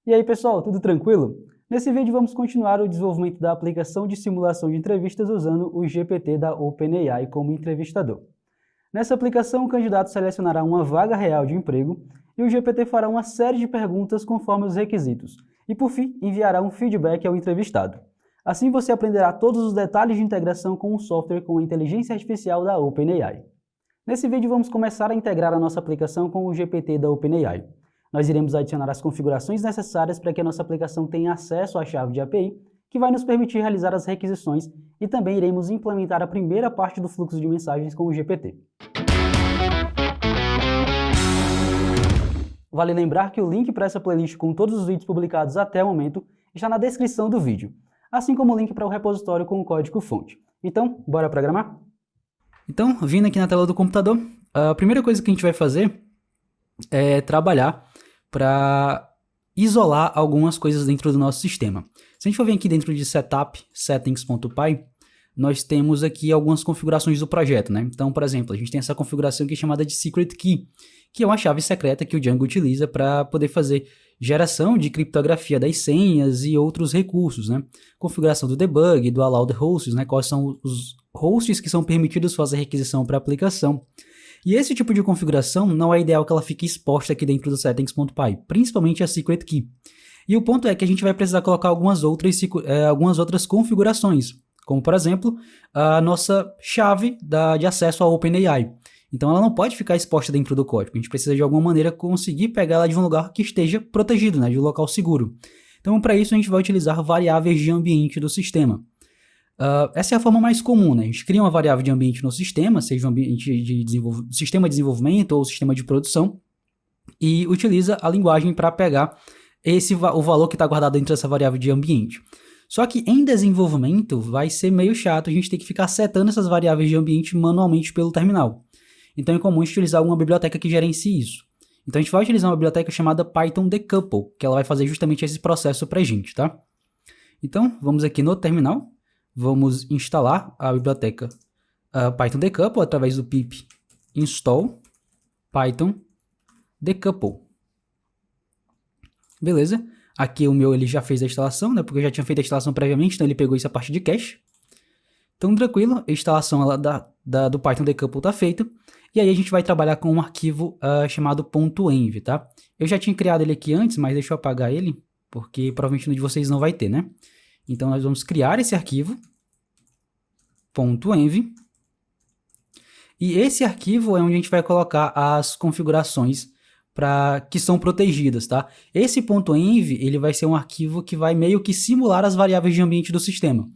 E aí pessoal, tudo tranquilo? Nesse vídeo vamos continuar o desenvolvimento da aplicação de simulação de entrevistas usando o GPT da OpenAI como entrevistador. Nessa aplicação, o candidato selecionará uma vaga real de emprego e o GPT fará uma série de perguntas conforme os requisitos e, por fim, enviará um feedback ao entrevistado. Assim você aprenderá todos os detalhes de integração com o software com a inteligência artificial da OpenAI. Nesse vídeo vamos começar a integrar a nossa aplicação com o GPT da OpenAI. Nós iremos adicionar as configurações necessárias para que a nossa aplicação tenha acesso à chave de API, que vai nos permitir realizar as requisições, e também iremos implementar a primeira parte do fluxo de mensagens com o GPT. Vale lembrar que o link para essa playlist com todos os vídeos publicados até o momento está na descrição do vídeo, assim como o link para o repositório com o código-fonte. Então, bora programar? Então, vindo aqui na tela do computador, a primeira coisa que a gente vai fazer é trabalhar para isolar algumas coisas dentro do nosso sistema. Se a gente for vir aqui dentro de Setup, Settings.py, nós temos aqui algumas configurações do projeto, né? Então, por exemplo, a gente tem essa configuração aqui chamada de Secret Key, que é uma chave secreta que o Django utiliza para poder fazer geração de criptografia das senhas e outros recursos, né? Configuração do debug, do allowed hosts, né? Quais são os hosts que são permitidos fazer requisição para a aplicação. E esse tipo de configuração não é ideal que ela fique exposta aqui dentro do settings.py, principalmente a secret key. E o ponto é que a gente vai precisar colocar algumas outras configurações, como por exemplo, a nossa chave de acesso à OpenAI. Então ela não pode ficar exposta dentro do código, a gente precisa de alguma maneira conseguir pegar ela de um lugar que esteja protegido, né, de um local seguro. Então para isso a gente vai utilizar variáveis de ambiente do sistema. Essa é a forma mais comum, né? A gente cria uma variável de ambiente no sistema, seja um ambiente de sistema de desenvolvimento ou sistema de produção, e utiliza a linguagem para pegar o valor que está guardado dentro dessa variável de ambiente. Só que em desenvolvimento vai ser meio chato a gente ter que ficar setando essas variáveis de ambiente manualmente pelo terminal. Então é comum a gente utilizar uma biblioteca que gerencie isso. Então a gente vai utilizar uma biblioteca chamada Python Decouple, que ela vai fazer justamente esse processo para a gente, tá? Então vamos aqui no terminal. Vamos instalar a biblioteca Python Decouple através do pip install Python Decouple. Beleza? Aqui o meu ele já fez a instalação, né? Porque eu já tinha feito a instalação previamente, então ele pegou essa parte de cache. Então tranquilo, a instalação do Python Decouple está feita. E aí a gente vai trabalhar com um arquivo chamado .env, tá? Eu já tinha criado ele aqui antes, mas deixa eu apagar ele, porque provavelmente no de vocês não vai ter, né? Então nós vamos criar esse arquivo, .env, e esse arquivo é onde a gente vai colocar as configurações que são protegidas, tá? Esse .env, ele vai ser um arquivo que vai meio que simular as variáveis de ambiente do sistema.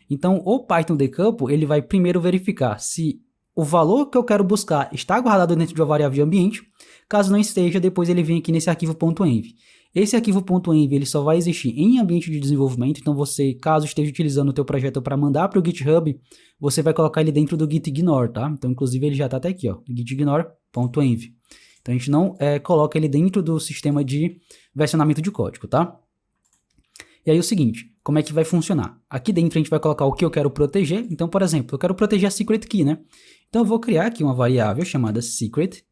Então o Python Decouple, ele vai primeiro verificar se o valor que eu quero buscar está guardado dentro de uma variável de ambiente. Caso não esteja, depois ele vem aqui nesse arquivo .env. Esse arquivo .env ele só vai existir em ambiente de desenvolvimento, então você, caso esteja utilizando o teu projeto para mandar para o GitHub, você vai colocar ele dentro do gitignore, tá? Então, inclusive, ele já está até aqui, ó, gitignore.env. Então, a gente não coloca ele dentro do sistema de versionamento de código, tá? E aí, o seguinte, como é que vai funcionar? Aqui dentro a gente vai colocar o que eu quero proteger. Então, por exemplo, eu quero proteger a secret key, né? Então, eu vou criar aqui uma variável chamada secret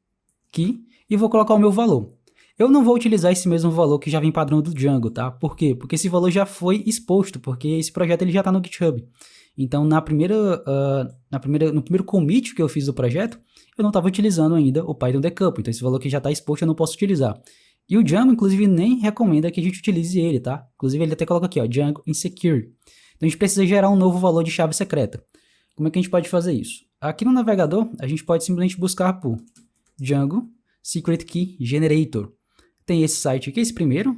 key e vou colocar o meu valor. Eu não vou utilizar esse mesmo valor que já vem padrão do Django, tá? Por quê? Porque esse valor já foi exposto, porque esse projeto ele já está no GitHub. Então, no primeiro commit que eu fiz do projeto, eu não estava utilizando ainda o Python Decouple. Então, esse valor que já está exposto eu não posso utilizar. E o Django, inclusive, nem recomenda que a gente utilize ele, tá? Inclusive, ele até coloca aqui, ó, Django Insecure. Então, a gente precisa gerar um novo valor de chave secreta. Como é que a gente pode fazer isso? Aqui no navegador, a gente pode simplesmente buscar por Django Secret Key Generator. Tem esse site aqui, esse primeiro.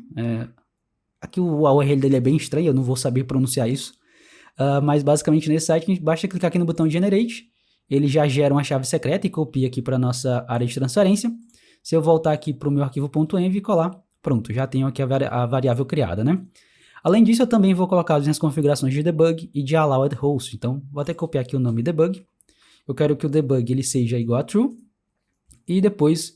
Aqui o URL dele é bem estranho, eu não vou saber pronunciar isso. Mas basicamente nesse site, a gente basta clicar aqui no botão Generate. Ele já gera uma chave secreta e copia aqui para a nossa área de transferência. Se eu voltar aqui para o meu arquivo .env e colar, pronto, já tenho aqui a variável criada, né? Além disso, eu também vou colocar as minhas configurações de debug e de allowed host. Então, vou até copiar aqui o nome debug. Eu quero que o debug ele seja igual a true. E depois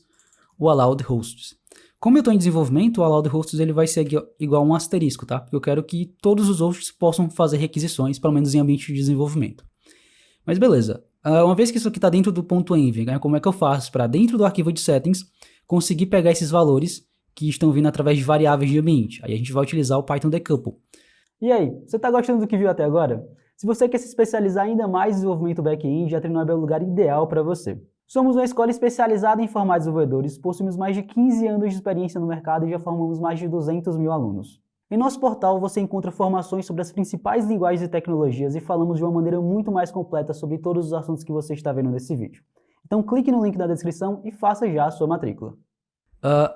o allowed hosts. Como eu estou em desenvolvimento, o allowed hosts ele vai ser igual a um asterisco, tá? Porque eu quero que todos os hosts possam fazer requisições, pelo menos em ambiente de desenvolvimento. Mas beleza. Uma vez que isso aqui está dentro do .env, né, como é que eu faço para dentro do arquivo de settings conseguir pegar esses valores que estão vindo através de variáveis de ambiente. Aí a gente vai utilizar o Python Decouple. E aí, você está gostando do que viu até agora? Se você quer se especializar ainda mais em desenvolvimento back-end, a Trinove é o lugar ideal para você. Somos uma escola especializada em formar desenvolvedores, possuímos mais de 15 anos de experiência no mercado e já formamos mais de 200 mil alunos. Em nosso portal você encontra formações sobre as principais linguagens e tecnologias e falamos de uma maneira muito mais completa sobre todos os assuntos que você está vendo nesse vídeo. Então clique no link na descrição e faça já a sua matrícula.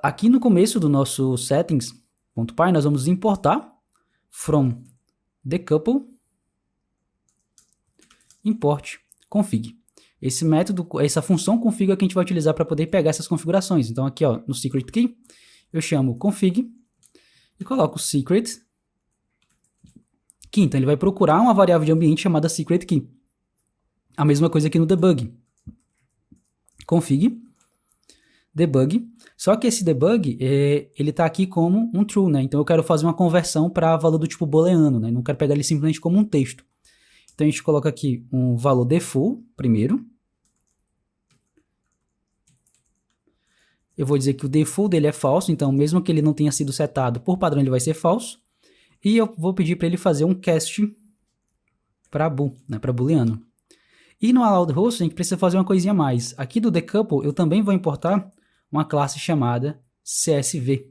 Aqui no começo do nosso settings.py nós vamos importar from decouple import config. Esse método, essa função config é que a gente vai utilizar para poder pegar essas configurações. Então aqui ó, no secret key eu chamo config e coloco secret key. Então ele vai procurar uma variável de ambiente chamada secret key. A mesma coisa aqui no debug. Config debug. Só que esse debug, ele está aqui como um true, né? Então eu quero fazer uma conversão para valor do tipo booleano, né? Não quero pegar ele simplesmente como um texto. Então a gente coloca aqui um valor default primeiro. Eu vou dizer que o default dele é falso, então mesmo que ele não tenha sido setado, por padrão ele vai ser falso. E eu vou pedir para ele fazer um cast para bool, né? Para booleano. E no allowed host a gente precisa fazer uma coisinha a mais. Aqui do decouple eu também vou importar uma classe chamada CSV.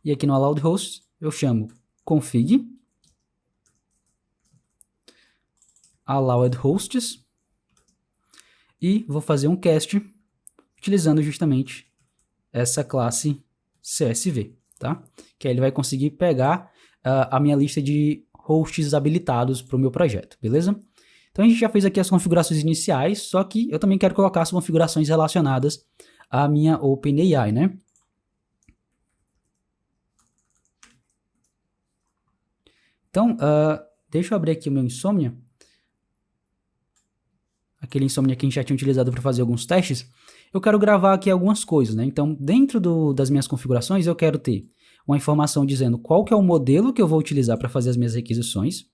E aqui no allowed host eu chamo config allowed hosts e vou fazer um cast utilizando justamente essa classe CSV, tá? Que aí ele vai conseguir pegar a minha lista de hosts habilitados para o meu projeto, beleza? Então a gente já fez aqui as configurações iniciais, só que eu também quero colocar as configurações relacionadas à minha OpenAI, né? Então, deixa eu abrir aqui o meu Insomnia. Aquele Insomnia que a gente já tinha utilizado para fazer alguns testes. Eu quero gravar aqui algumas coisas, né? Então, dentro das minhas configurações, eu quero ter uma informação dizendo qual que é o modelo que eu vou utilizar para fazer as minhas requisições,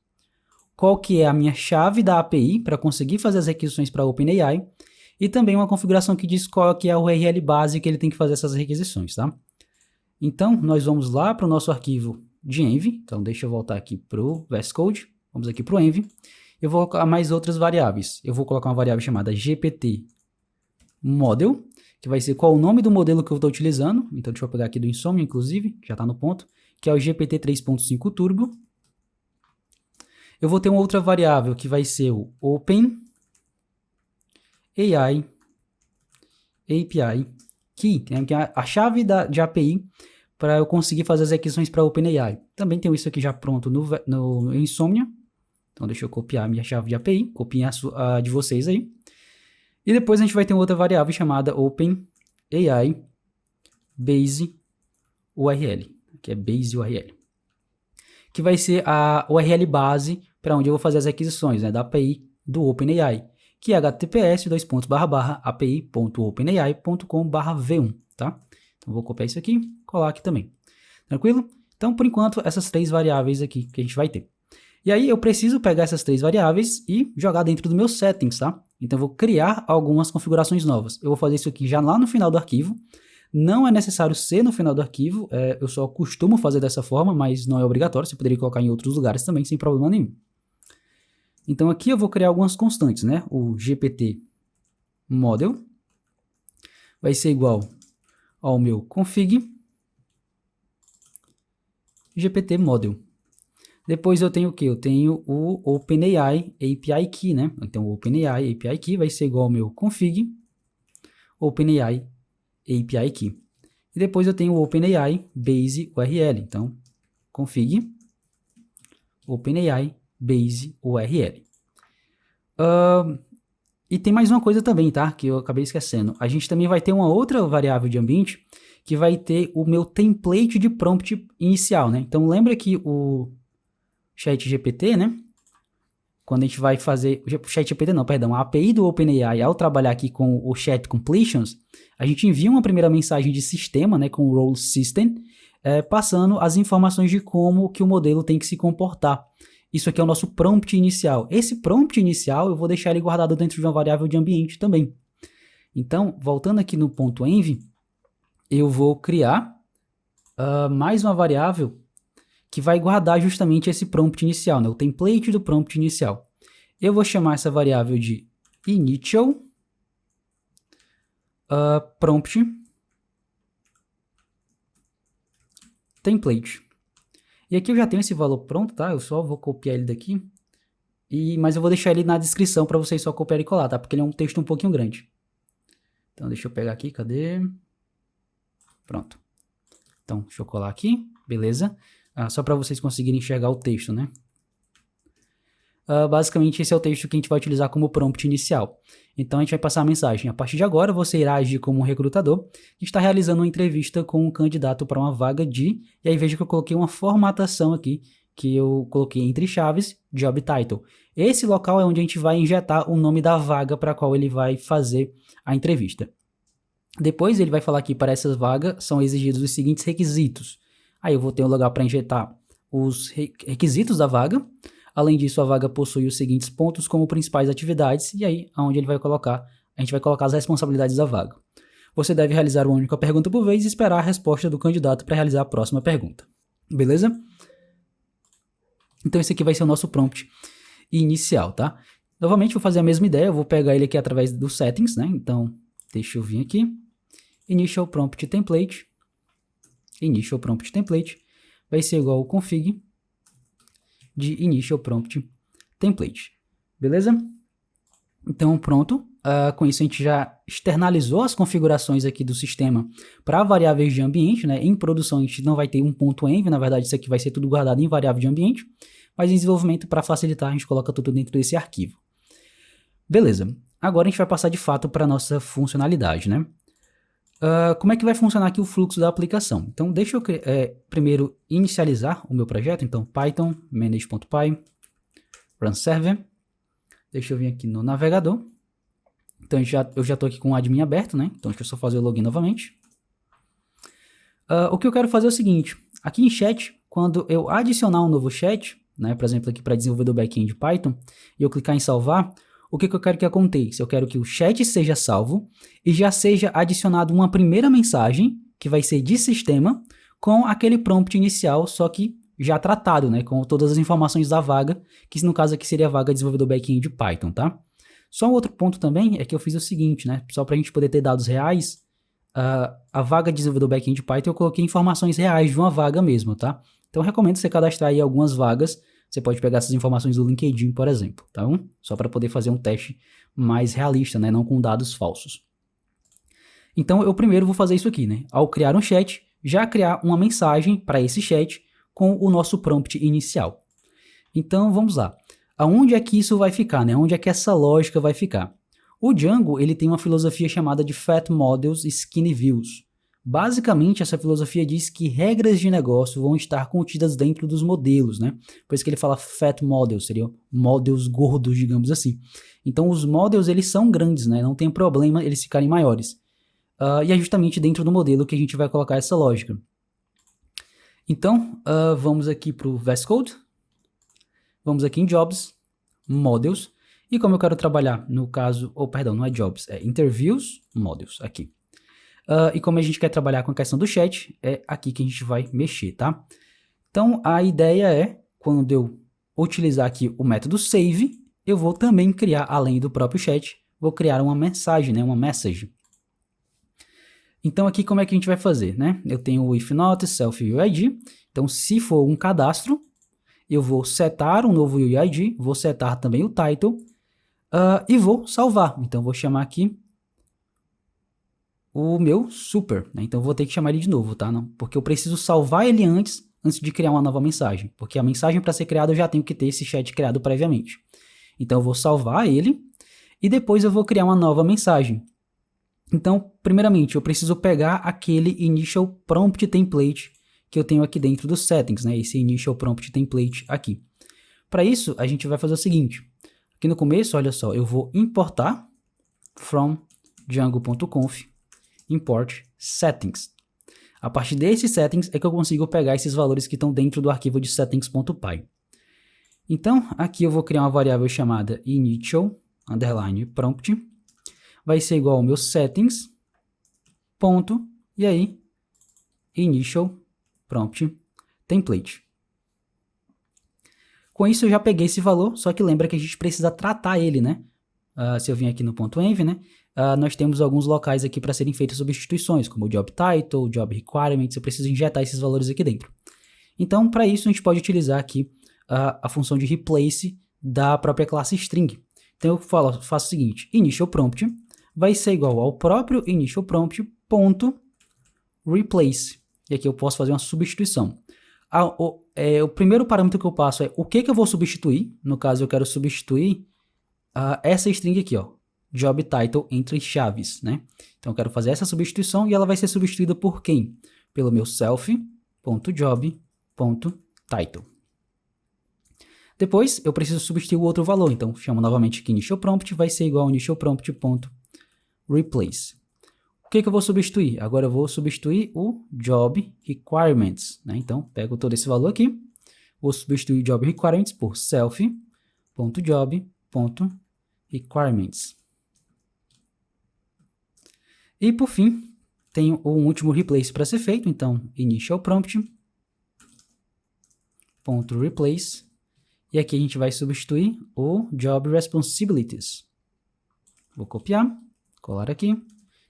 qual que é a minha chave da API para conseguir fazer as requisições para a OpenAI, e também uma configuração que diz qual que é a URL base que ele tem que fazer essas requisições, tá? Então, nós vamos lá para o nosso arquivo de Env. Então, deixa eu voltar aqui para o VS Code. Vamos aqui para o Env. Eu vou colocar mais outras variáveis. Eu vou colocar uma variável chamada GPT Model, que vai ser qual o nome do modelo que eu estou utilizando. Então, deixa eu pegar aqui do Insomnia, inclusive, já está no ponto, que é o GPT 3.5 Turbo. Eu vou ter uma outra variável que vai ser o OpenAI API Key, que é a chave de API para eu conseguir fazer as requisições para a OpenAI. Também tenho isso aqui já pronto no Insomnia. Então deixa eu copiar a minha chave de API, copiem a de vocês aí. E depois a gente vai ter outra variável chamada OpenAI Base URL, que é Base URL, que vai ser a URL base para onde eu vou fazer as requisições, né, da API do OpenAI, que é https://api.openai.com/v1, tá? Então vou copiar isso aqui, colar aqui também. Tranquilo? Então, por enquanto, essas três variáveis aqui que a gente vai ter. E aí eu preciso pegar essas três variáveis e jogar dentro do meu settings, tá? Então eu vou criar algumas configurações novas. Eu vou fazer isso aqui já lá no final do arquivo. Não é necessário ser no final do arquivo, eu só costumo fazer dessa forma, mas não é obrigatório, você poderia colocar em outros lugares também, sem problema nenhum. Então aqui eu vou criar algumas constantes, né? O GPT Model vai ser igual ao meu config GPT Model. Depois eu tenho o que? Eu tenho o OpenAI API Key, né? Então o OpenAI API Key vai ser igual ao meu config OpenAI API Key. E depois eu tenho o OpenAI Base URL. Então, config OpenAI Base URL. E tem mais uma coisa também, tá? Que eu acabei esquecendo. A gente também vai ter uma outra variável de ambiente que vai ter o meu template de prompt inicial, né? Então, lembra que o ChatGPT, né? Quando a gente vai fazer... ChatGPT não, perdão. A API do OpenAI, ao trabalhar aqui com o Chat Completions, a gente envia uma primeira mensagem de sistema, né? Com o Role System, passando as informações de como que o modelo tem que se comportar. Isso aqui é o nosso prompt inicial. Esse prompt inicial eu vou deixar ele guardado dentro de uma variável de ambiente também. Então, voltando aqui no ponto .env, eu vou criar mais uma variável que vai guardar justamente esse prompt inicial, né? O template do prompt inicial. Eu vou chamar essa variável de initial prompt template. E aqui eu já tenho esse valor pronto, tá? Eu só vou copiar ele daqui. Mas eu vou deixar ele na descrição para vocês só copiar e colar, tá? Porque ele é um texto um pouquinho grande. Então deixa eu pegar aqui, cadê? Pronto. Então deixa eu colar aqui, beleza? Só para vocês conseguirem enxergar o texto, né? Basicamente esse é o texto que a gente vai utilizar como prompt inicial. Então a gente vai passar a mensagem: a partir de agora você irá agir como um recrutador que está realizando uma entrevista com um candidato para uma vaga de... E aí veja que eu coloquei uma formatação aqui, que eu coloquei entre chaves, job title. Esse local é onde a gente vai injetar o nome da vaga para a qual ele vai fazer a entrevista. Depois ele vai falar que para essas vagas são exigidos os seguintes requisitos. Aí eu vou ter um lugar para injetar os requisitos da vaga. Além disso, a vaga possui os seguintes pontos como principais atividades, e aí a gente vai colocar as responsabilidades da vaga. Você deve realizar uma única pergunta por vez e esperar a resposta do candidato para realizar a próxima pergunta. Beleza? Então esse aqui vai ser o nosso prompt inicial, tá? Novamente vou fazer a mesma ideia, eu vou pegar ele aqui através dos settings, né? Então deixa eu vir aqui, initial prompt template vai ser igual ao config de initial prompt template, beleza? Então pronto, com isso a gente já externalizou as configurações aqui do sistema para variáveis de ambiente, né? Em produção a gente não vai ter um ponto .env, na verdade isso aqui vai ser tudo guardado em variável de ambiente, mas em desenvolvimento, para facilitar, a gente coloca tudo dentro desse arquivo. Beleza, agora a gente vai passar de fato para a nossa funcionalidade, né? Como é que vai funcionar aqui o fluxo da aplicação? Então deixa eu primeiro inicializar o meu projeto, então python manage.py run server, deixa eu vir aqui no navegador, então eu já estou aqui com o admin aberto, né? Então deixa eu só fazer o login novamente. O que eu quero fazer é o seguinte, aqui em chat, quando eu adicionar um novo chat, né, por exemplo aqui para desenvolvedor back-end Python, e eu clicar em salvar, o que eu quero que aconteça? Eu quero que o chat seja salvo e já seja adicionado uma primeira mensagem, que vai ser de sistema, com aquele prompt inicial, só que já tratado, né, com todas as informações da vaga, que no caso aqui seria a vaga desenvolvedor back-end Python, tá? Só um outro ponto também é que eu fiz o seguinte, né, só para a gente poder ter dados reais, a vaga desenvolvedor back-end Python eu coloquei informações reais de uma vaga mesmo, tá? Então eu recomendo você cadastrar aí algumas vagas. Você pode pegar essas informações do LinkedIn, por exemplo, tá bom? Só para poder fazer um teste mais realista, né? Não com dados falsos. Então, eu primeiro vou fazer isso aqui, né? Ao criar um chat, já criar uma mensagem para esse chat com o nosso prompt inicial. Então, vamos lá. Aonde é que isso vai ficar, né? Onde é que essa lógica vai ficar? O Django, ele tem uma filosofia chamada de Fat Models Skinny Views. Basicamente, essa filosofia diz que regras de negócio vão estar contidas dentro dos modelos, né? Por isso que ele fala fat models, seriam models gordos, digamos assim. Então, os models, eles são grandes, né? Não tem problema eles ficarem maiores. E é justamente dentro do modelo que a gente vai colocar essa lógica. Então, vamos aqui para o VS Code. Vamos aqui em Jobs, Models. E como eu quero trabalhar, no caso, perdão, não é Jobs, é Interviews, Models, aqui. E como a gente quer trabalhar com a questão do chat, é aqui que a gente vai mexer, tá? Então, a ideia é, quando eu utilizar aqui o método save, eu vou também criar, além do próprio chat, vou criar uma mensagem, né? Uma message. Então, aqui como é que a gente vai fazer, né? Eu tenho o if not, self UID. Então, se for um cadastro, eu vou setar um novo UID, vou setar também o title e vou salvar. Então, vou chamar aqui o meu super, né? Então eu vou ter que chamar ele de novo, tá? Não, porque eu preciso salvar ele antes de criar uma nova mensagem, porque a mensagem para ser criada eu já tenho que ter esse chat criado previamente. Então eu vou salvar ele e depois eu vou criar uma nova mensagem. Então, primeiramente, eu preciso pegar aquele initial prompt template que eu tenho aqui dentro dos settings, né? Esse initial prompt template aqui. Para isso, a gente vai fazer o seguinte. Aqui no começo, olha só, eu vou importar from django.conf import settings. A partir desses settings é que eu consigo pegar esses valores que estão dentro do arquivo de settings.py. Então, aqui eu vou criar uma variável chamada initial _prompt. Vai ser igual ao meu settings, ponto, e aí initial prompt template. Com isso eu já peguei esse valor, só que lembra que a gente precisa tratar ele, né? Se eu vim aqui no ponto .env, né? Nós temos alguns locais aqui para serem feitas substituições, como o job title, job requirements, eu preciso injetar esses valores aqui dentro. Então, para isso, a gente pode utilizar aqui a função de replace da própria classe string. Então, eu faço o seguinte, initial prompt vai ser igual ao próprio initial prompt ponto replace. E aqui eu posso fazer uma substituição. O primeiro parâmetro que eu passo é o que eu vou substituir. No caso, eu quero substituir essa string aqui, ó, job title entre chaves, né? Então, eu quero fazer essa substituição e ela vai ser substituída por quem? Pelo meu self.job.title. Depois, eu preciso substituir o outro valor. Então, chamo novamente que initial prompt vai ser igual ao initial prompt.replace. O que eu vou substituir? Agora eu vou substituir o job requirements, né? Então, pego todo esse valor aqui, vou substituir o job requirements por self.job.requirements. E por fim, tenho o último replace para ser feito, então initial prompt.replace, e aqui a gente vai substituir o job responsibilities. Vou copiar, colar aqui.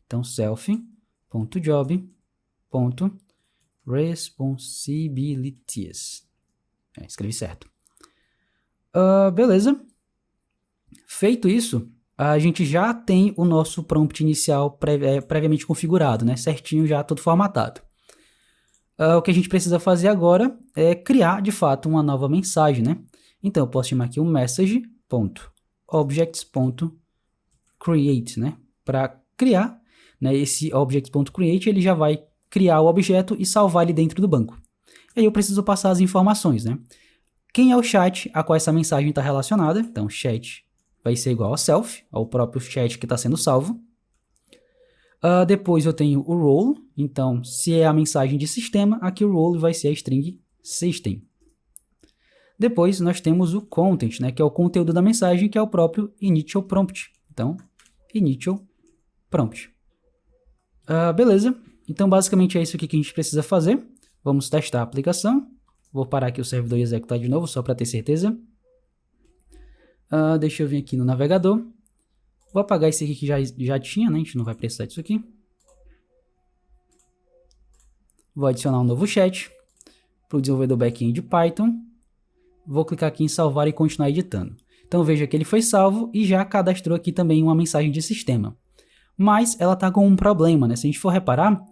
Então, self.job.responsibilities. Escrevi certo. Beleza. Feito isso, a gente já tem o nosso prompt inicial previamente configurado, né? Certinho, já todo formatado. O que a gente precisa fazer agora é criar, de fato, uma nova mensagem, né? Então, eu posso chamar aqui um message.objects.create, né? Para criar, né, esse objects.create, ele já vai criar o objeto e salvar ele dentro do banco. E aí eu preciso passar as informações, né? Quem é o chat a qual essa mensagem está relacionada? Então, chat vai ser igual a self, ao próprio chat que está sendo salvo. Depois eu tenho o role, então, se é a mensagem de sistema, aqui o role vai ser a string system. Depois nós temos o content, né, que é o conteúdo da mensagem, que é o próprio initial prompt. Então, initial prompt. Beleza, então basicamente é isso aqui que a gente precisa fazer. Vamos testar a aplicação. Vou parar aqui o servidor e executar de novo, só para ter certeza. Deixa eu vir aqui no navegador. Vou apagar esse aqui que já tinha, né? A gente não vai precisar disso aqui. Vou adicionar um novo chat para o desenvolvedor back-end de Python. Vou clicar aqui em salvar e continuar editando. Então veja que ele foi salvo e já cadastrou aqui também uma mensagem de sistema. Mas ela está com um problema, né? Se a gente for reparar,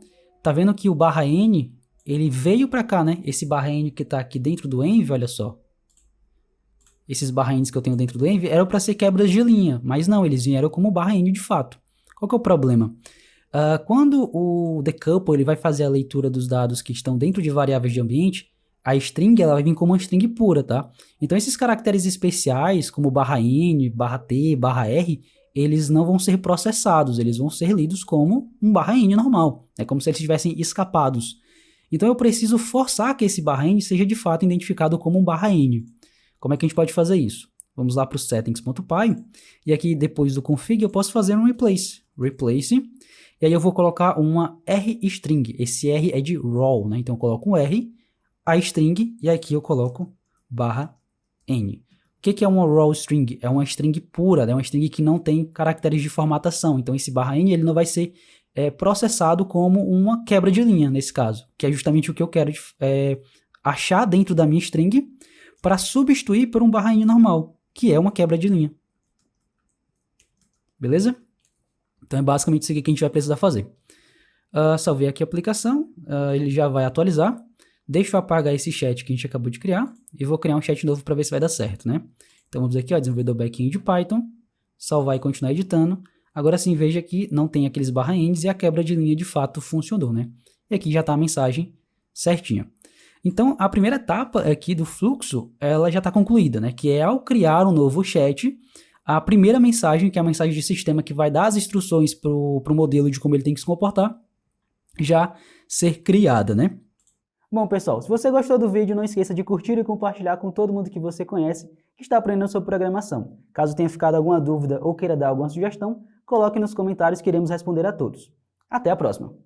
tá vendo que o /n, ele veio para cá, né? Esse /n que está aqui dentro do env, olha só. Esses /n's que eu tenho dentro do env eram para ser quebras de linha, mas não, eles vieram como /n de fato. Qual que é o problema? Quando o decouple ele vai fazer a leitura dos dados que estão dentro de variáveis de ambiente, a string ela vai vir como uma string pura, tá? Então esses caracteres especiais, como /n, /t, /r, eles não vão ser processados, eles vão ser lidos como um /n normal, é como se eles estivessem escapados. Então eu preciso forçar que esse /n seja de fato identificado como um /n. Como é que a gente pode fazer isso? Vamos lá para o settings.py, e aqui depois do config eu posso fazer um replace, e aí eu vou colocar uma rstring, esse R é de raw, né? Então eu coloco um R, a string, e aqui eu coloco /n. O que é uma raw string? É uma string pura, é uma string que não tem caracteres de formatação. Então esse /n ele não vai ser processado como uma quebra de linha, nesse caso, que é justamente o que eu quero achar dentro da minha string para substituir por um /n normal, que é uma quebra de linha. Beleza? Então é basicamente isso aqui que a gente vai precisar fazer. Salvei aqui a aplicação, ele já vai atualizar. Deixa eu apagar esse chat que a gente acabou de criar e vou criar um chat novo para ver se vai dar certo, né? Então vamos aqui, ó, desenvolvedor back-end de Python, salvar e continuar editando. Agora sim, veja que não tem aqueles /n's e a quebra de linha de fato funcionou, né? E aqui já está a mensagem certinha. Então a primeira etapa aqui do fluxo, ela já está concluída, né? Que é ao criar um novo chat, a primeira mensagem, que é a mensagem de sistema que vai dar as instruções para o modelo de como ele tem que se comportar, já ser criada, né? Bom, pessoal, se você gostou do vídeo, não esqueça de curtir e compartilhar com todo mundo que você conhece que está aprendendo sobre programação. Caso tenha ficado alguma dúvida ou queira dar alguma sugestão, coloque nos comentários que iremos responder a todos. Até a próxima!